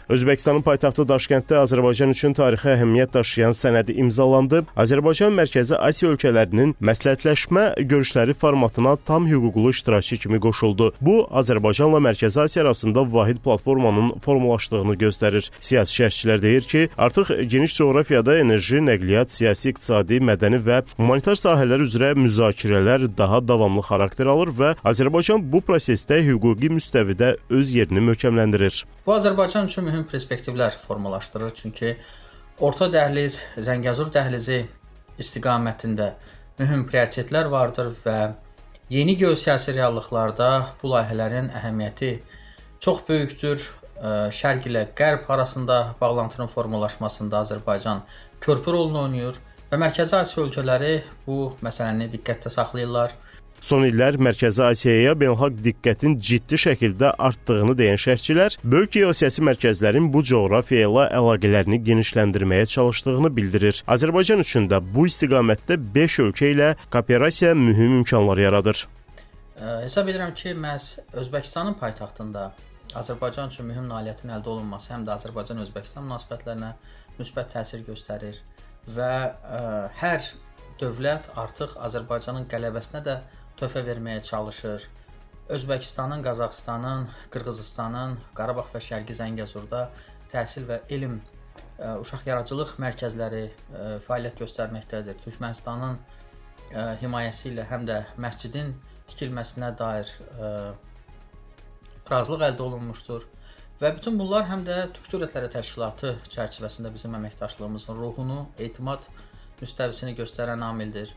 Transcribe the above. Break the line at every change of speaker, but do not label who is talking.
Özbəkistanın paytaxtı Daşkənddə Azərbaycan üçün tarixi əhəmiyyət daşıyan sənədi imzalandı. Azərbaycan Mərkəzi Asiya ölkələrinin məsləhətləşmə görüşləri formatına tam hüquqlu iştirakçı kimi qoşuldu. Bu, Azərbaycanla Mərkəzi Asiya arasında vahid platformanın formalaşdığını göstərir. Siyasi şərhçilər deyir ki, artıq geniş coğrafiyada enerji, nəqliyyat, siyasi, iqtisadi, mədəni və humanitar sahələr üzrə müzakirələr daha davamlı xarakter alır və Azərbaycan bu prosesdə hüquqi müstəvidə öz yerini möhkəmləndirir.
Bu Azərbaycan üçün mühüm perspektivlər formalaşdırır. Çünki Orta Dəhliz, Zəngəzur dəhlizi istiqamətində mühüm prioritetlər vardır və yeni geosiyasi reallıqlarda bu layihələrin əhəmiyyəti çox böyükdür. Şərq ilə Qərb arasında bağlantının formalaşmasında Azərbaycan körpü rolunu oynayır və Mərkəzi Asiya ölkələri bu məsələni diqqətdə saxlayırlar.
Son illər Mərkəzi Asiyaya beynəlxalq diqqətin ciddi şəkildə artdığını deyən şərhçilər, böyük geosiyasi mərkəzlərin bu coğrafiya ilə əlaqələrini genişləndirməyə çalışdığını bildirir. Azərbaycan üçün də bu istiqamətdə 5 ölkə ilə kooperasiya mühüm imkanlar yaradır.
Hesab edirəm ki, məhz Özbəkistanın paytaxtında Azərbaycan üçün mühüm nailiyyətin əldə olunması həm də Azərbaycan-Özbəkistan münasibətlərinə müsbət təsir göstərir və hər dövlət artıq Azərbaycanın qələbəsinə də töhfə verməyə çalışır. Özbəkistanın, Qazaxıstanın, Qırğızıstanın, Qarabağ və Şərqi Zəngəzurda təhsil və elm, uşaq yaradıcılıq mərkəzləri fəaliyyət göstərməkdədir. Türkmənistanın himayəsi ilə həm də məscidin tikilməsinə dair razılıq əldə olunmuşdur. Və bütün bunlar həm də Türk Dövlətləri Təşkilatı çərçivəsində bizim əməkdaşlığımızın ruhunu, etimad müstəvisini göstərən amildir.